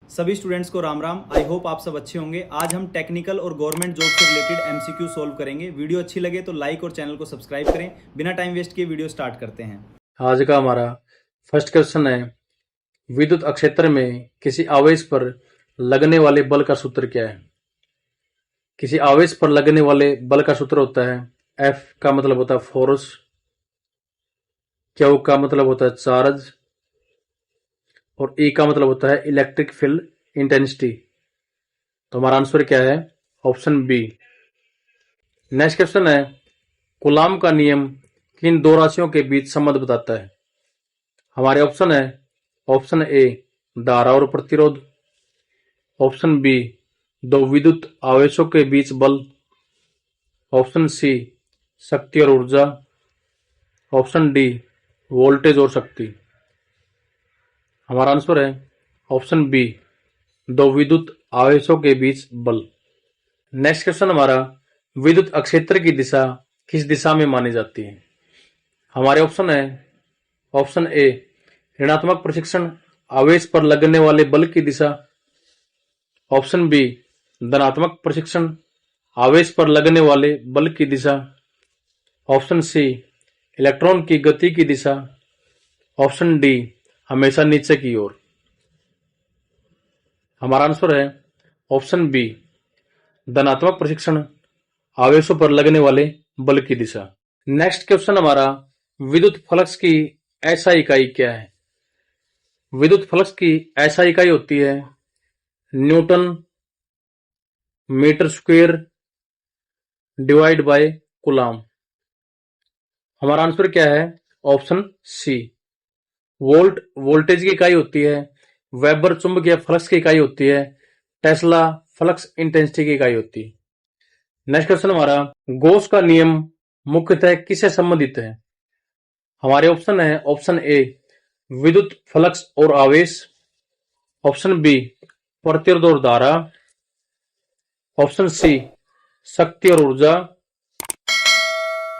सभी स्टूडेंट्स को Ram Ram. I hope आप सब अच्छे होंगे। आज हम टेक्निकल और गवर्नमेंट जॉब से रिलेटेड एमसीक्यू सॉल्व करेंगे। वीडियो अच्छी लगे तो लाइक और चैनल को सब्सक्राइब करें। बिना टाइम वेस्ट किए वीडियो स्टार्ट करते हैं। आज का हमारा फर्स्ट क्वेश्चन है, विद्युत क्षेत्र में किसी आवेश पर लगने वाले बल का सूत्र क्या है। किसी आवेश पर लगने वाले बल का सूत्र होता है F का मतलब होता है फोर्स, Q का मतलब होता है चार्ज और E का मतलब होता है इलेक्ट्रिक फील्ड इंटेंसिटी। तो हमारा आंसर क्या है? Option B. नेक्स्ट क्वेश्चन है, कूलाम का नियम किन दो राशियों के बीच संबंध बताता है। हमारे ऑप्शन है, ऑप्शन ए धारा और प्रतिरोध, ऑप्शन बी दो विद्युत आवेशों के बीच बल, ऑप्शन सी शक्ति और ऊर्जा, ऑप्शन डी वोल्टेज और शक्ति। हमारा आंसर है ऑप्शन बी दो विद्युत आवेशों के बीच बल। नेक्स्ट क्वेश्चन हमारा, विद्युत क्षेत्र की दिशा किस दिशा में मानी जाती है। हमारे ऑप्शन है, ऑप्शन ए ऋणात्मक प्रशिक्षण आवेश पर लगने वाले बल की दिशा, ऑप्शन बी धनात्मक प्रशिक्षण आवेश पर लगने वाले बल की दिशा, ऑप्शन सी इलेक्ट्रॉन की गति की दिशा, ऑप्शन डी हमेशा नीचे की ओर। हमारा आंसर है ऑप्शन बी धनात्मक प्रशिक्षण आवेशों पर लगने वाले बल की दिशा। नेक्स्ट क्वेश्चन हमारा, विद्युत फ्लक्स की ऐसा इकाई क्या है। विद्युत फ्लक्स की ऐसा इकाई होती है newton metre square divide by coulomb. हमारा आंसर क्या है? ऑप्शन सी वोल्ट वोल्टेज की इकाई होती है, वेबर चुंबकीय फ्लक्स की इकाई होती है, टेस्ला फ्लक्स इंटेंसिटी की इकाई होती है। नेक्स्ट क्वेश्चन हमारा, गॉस का नियम मुख्यतः किससे संबंधित है। हमारे ऑप्शन है, ऑप्शन ए विद्युत फ्लक्स और आवेश, ऑप्शन बी प्रतिरोध और धारा, ऑप्शन सी शक्ति और ऊर्जा,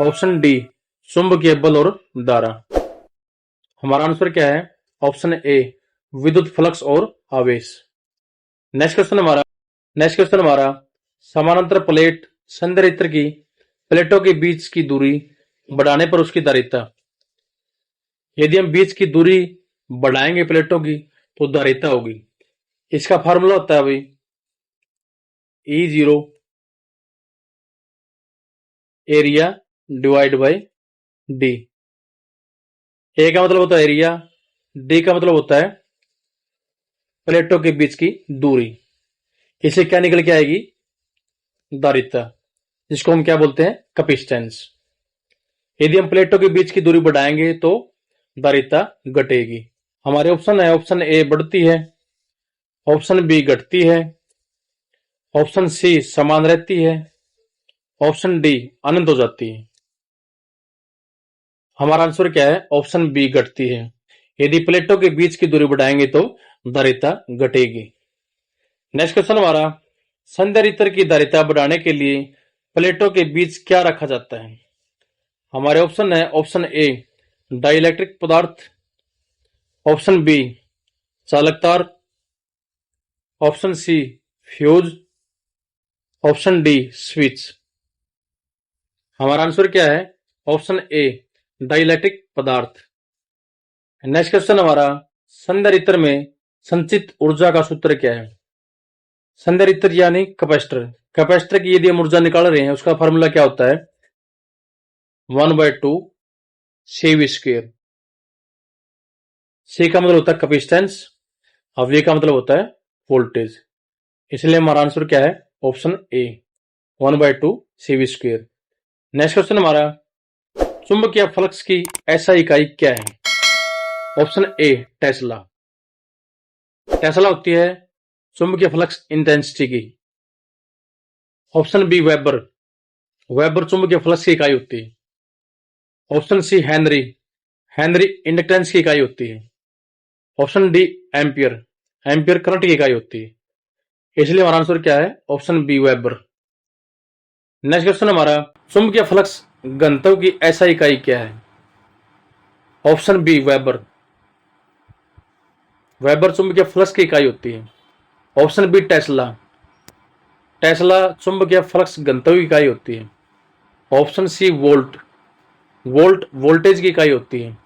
ऑप्शन डी चुंबकीय बल और धारा। हमारा आंसर क्या है? ऑप्शन ए विद्युत फ्लक्स और आवेश। नेक्स्ट क्वेश्चन हमारा, समानांतर प्लेट संधारित्र की प्लेटों के बीच की दूरी बढ़ाने पर उसकी धारिता। यदि हम बीच की दूरी बढ़ाएंगे प्लेटों की तो धारिता होगी। इसका फार्मूला होता है भाई E0 area divide by D. A का मतलब होता है एरिया, डी का मतलब होता है प्लेटों के बीच की दूरी। इसे क्या निकल के आएगी? धारिता, जिसको हम क्या बोलते हैं? कैपेसिटेंस। यदि हम प्लेटों के बीच की दूरी बढ़ाएंगे तो धारिता घटेगी। हमारे ऑप्शन है, ऑप्शन ए बढ़ती है, ऑप्शन बी घटती है, ऑप्शन सी समान रहती है, ऑप्शन डी अनंत हो जाती है। हमारा आंसर क्या है? ऑप्शन बी घटती है। यदि प्लेटों के बीच की दूरी बढ़ाएंगे तो धारिता घटेगी। नेक्स्ट क्वेश्चन हमारा, संधारित्र की धारिता बढ़ाने के लिए प्लेटों के बीच क्या रखा जाता है। हमारे ऑप्शन है, ऑप्शन ए डाइइलेक्ट्रिक पदार्थ, ऑप्शन बी चालक तार, option C fuse, option D switch. हमारा आंसर क्या है? ऑप्शन ए डाइइलेक्ट्रिक पदार्थ। नेक्स्ट क्वेश्चन हमारा, संधारित्र में संचित ऊर्जा का सूत्र क्या है। संधारित्र यानी कैपेसिटर, कैपेसिटर की यदि हम ऊर्जा निकाल रहे हैं उसका फॉर्मूला क्या होता है? 1/2 CV स्क्वायर। सी का मतलब होता है कैपेसिटेंस और वी का मतलब होता है वोल्टेज। इसलिए हमारा आंसर क्या है? ऑप्शन ए 1/2 CV स्क्वायर। नेक्स्ट क्वेश्चन हमारा, चुंबकीय फ्लक्स की ऐसा इकाई क्या है। ऑप्शन ए टेस्ला। टेस्ला होती है चुंबकीय फ्लक्स इंटेंसिटी की। ऑप्शन बी वेबर, वेबर चुंबकीय फ्लक्स की इकाई होती है। Option C henry, henry inductance की इकाई होती है। Option D ampere, ampere current की इकाई होती है। इसलिए हमारा आंसर क्या है? Option B weber. Next question हमारा, चुंबकीय फ्लक्स घनत्व की ऐसा इकाई क्या है। ऑप्शन बी वेबर, वेबर चुंबकीय फ्लक्स की इकाई होती है। Option B tesla. टेस्ला चुंबकीय फ्लक्स घनत्व की इकाई होती है। Option C volt. Volt voltage की इकाई होती है।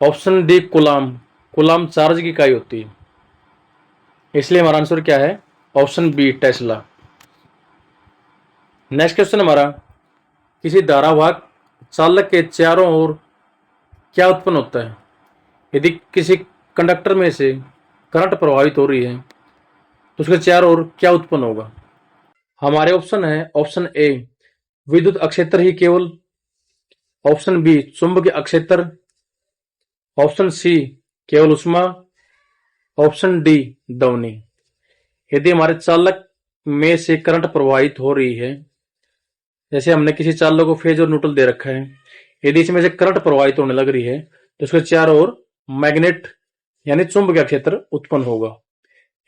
Option D coulomb. Coulomb charge की इकाई होती है। इसलिए हमारा आंसर क्या है? Option B tesla. Next question हमारा, किसी धारावाहक चालक के चारों ओर क्या उत्पन्न होता है? यदि किसी कंडक्टर में से करंट प्रवाहित हो रही है तो उसके चारों ओर क्या उत्पन्न होगा? हमारे ऑप्शन है, ऑप्शन ए विद्युत अक्षेत्र ही केवल, ऑप्शन बी चुंबकीय अक्षेत्र, ऑप्शन सी केवल उष्मा, ऑप्शन डी ध्वनि। यदि हमारे चालक में से करंट प्रवाहित हो रही है, जैसे हमने किसी चालक को फेज और न्यूट्रल दे रखा है, यदि इसमें से करंट प्रवाहित होने लग रही है तो उसके चारों ओर मैग्नेट यानी चुंबकीय क्षेत्र उत्पन्न होगा।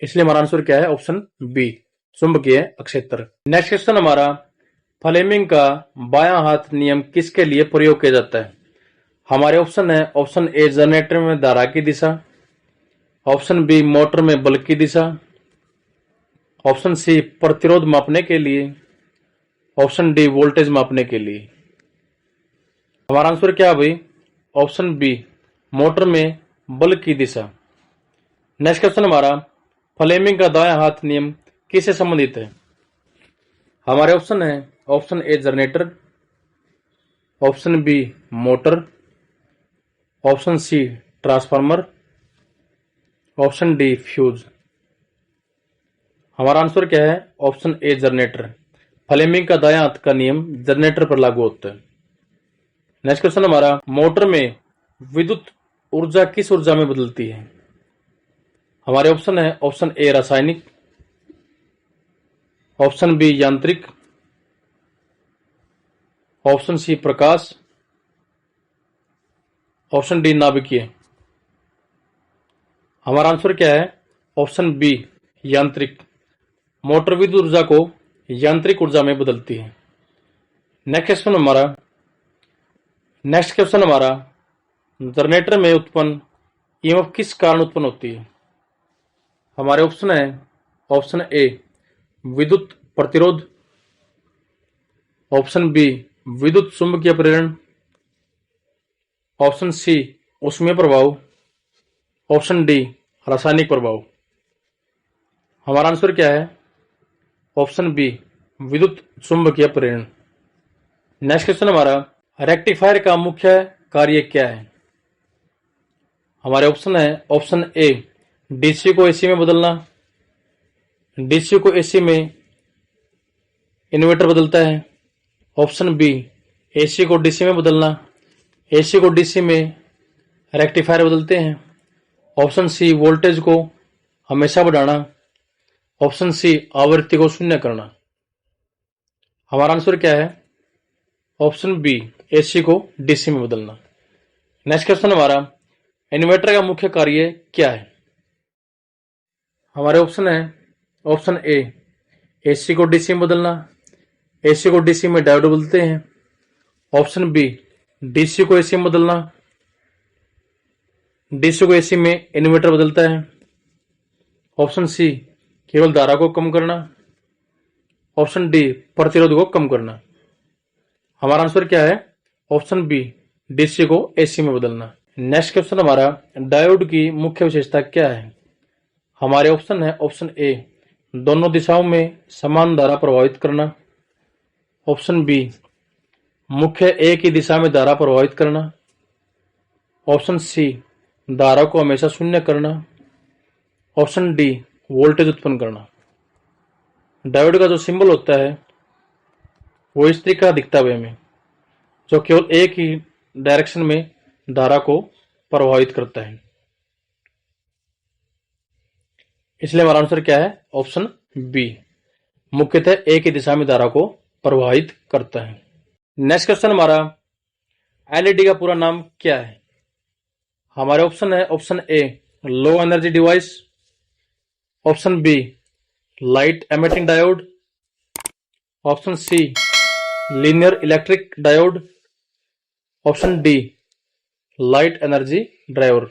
इसलिए हमारा आंसर क्या है? ऑप्शन बी चुंबकीय क्षेत्र। नेक्स्ट क्वेश्चन हमारा, फ्लेमिंग का बायां हाथ नियम किसके लिए प्रयोग किया जाता है? हमारे ऑप्शन है, ऑप्शन ए जनरेटर में धारा की दिशा, ऑप्शन बी मोटर में बल की दिशा, ऑप्शन सी प्रतिरोध मापने के लिए, ऑप्शन डी वोल्टेज मापने के लिए। हमारा आंसर क्या है भाई? ऑप्शन बी मोटर में बल की दिशा। नेक्स्ट क्वेश्चन हमारा, फ्लेमिंग का दायां हाथ नियम किससे संबंधित है? हमारे ऑप्शन है, option A generator, option B motor, option C transformer, option D fuse. हमारा आंसर क्या है? Option A generator. फ्लेमिंग का दायां हाथ का नियम जनरेटर पर लागू होता है। नेक्स्ट क्वेश्चन हमारा, मोटर में विद्युत ऊर्जा किस ऊर्जा में बदलती है? हमारे ऑप्शन है, ऑप्शन ए रासायनिक, ऑप्शन बी यांत्रिक, ऑप्शन सी प्रकाश, ऑप्शन डी नाभिकीय। हमारा आंसर क्या है? ऑप्शन बी यांत्रिक। मोटर विद्युत ऊर्जा को यांत्रिक ऊर्जा में बदलती है। नेक्स्ट क्वेश्चन हमारा, जनरेटर में उत्पन्न ईएमएफ किस कारण उत्पन्न होती है? हमारे ऑप्शन है, ऑप्शन ए विद्युत प्रतिरोध, ऑप्शन बी विद्युत चुंबकीय प्रेरण, ऑप्शन सी ऊष्मीय प्रभाव, ऑप्शन डी रासायनिक प्रभाव। हमारा आंसर क्या है? ऑप्शन बी विद्युत चुंबकीय प्रेरण। नेक्स्ट क्वेश्चन हमारा, रेक्टिफायर का मुख्य कार्य क्या है? हमारे ऑप्शन है, ऑप्शन ए डीसी को एसी में बदलना, डीसी को एसी में इन्वर्टर बदलता है, ऑप्शन बी एसी को डीसी में बदलना, एसी को डीसी में रेक्टिफायर बदलते हैं, ऑप्शन सी वोल्टेज को हमेशा बढ़ाना, ऑप्शन सी आवृत्ति को शून्य करना। हमारा आंसर क्या है? ऑप्शन बी एसी को डीसी में बदलना। नेक्स्ट क्वेश्चन हमारा, इन्वर्टर का मुख्य कार्य क्या है? हमारे ऑप्शन है, ऑप्शन ए एसी को डीसी में बदलना, एसी को डीसी में डायोड बदलते हैं, ऑप्शन बी डीसी को एसी में बदलना, डीसी को एसी में इन्वर्टर बदलता है, ऑप्शन सी केवल धारा को कम करना, ऑप्शन डी प्रतिरोध को कम करना। हमारा आंसर क्या है? ऑप्शन बी डीसी को एसी में बदलना। नेक्स्ट क्वेश्चन हमारा, डायोड की मुख्य विशेषता क्या है? हमारे ऑप्शन है, ऑप्शन ए दोनों दिशाओं में समान धारा प्रवाहित करना, ऑप्शन बी मुख्य एक ही दिशा में धारा प्रवाहित करना, ऑप्शन सी धारा को हमेशा शून्य करना, ऑप्शन डी वोल्टेज उत्पन्न करना। डायोड का जो सिंबल होता है वो इस तरीके का दिखता है हमें, जो केवल एक ही डायरेक्शन में धारा को प्रभावित करता है। इसलिए हमारा आंसर क्या है? ऑप्शन बी मुख्यतः एक ही दिशा में धारा को प्रभावित करता है। नेक्स्ट क्वेश्चन हमारा, एलईडी का पूरा नाम क्या है? हमारे ऑप्शन है, option A low energy device, option B light emitting diode, option C linear electric diode, option D light energy driver.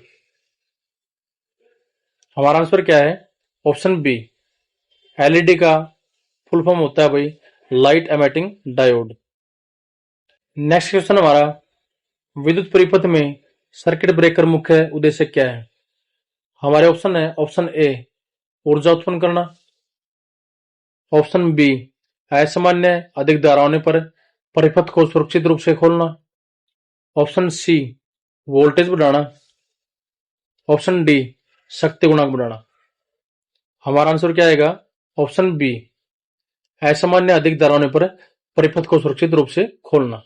हमारा आंसर क्या है? ऑप्शन बी एलईडी का फुल फॉर्म होता है भाई light emitting diode. Next question हमारा, विद्युत परिपथ में सर्किट ब्रेकर मुख्य उद्देश्य क्या है? हमारे ऑप्शन है, ऑप्शन ए ऊर्जा उत्पन्न करना, ऑप्शन बी असामान्य अधिक धारा होने पर परिपथ को सुरक्षित रूप से खोलना, ऑप्शन सी वोल्टेज बढ़ाना, ऑप्शन डी शक्ति गुणांक बढ़ाना। हमारा आंसर क्या आएगा? ऑप्शन बी असामान्य अधिक धारा होने पर परिपथ को सुरक्षित रूप से खोलना।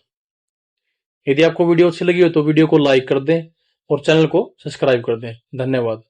यदि आपको वीडियो अच्छी लगी हो तो वीडियो को लाइक कर दें और चैनल को सब्सक्राइब कर दें। धन्यवाद।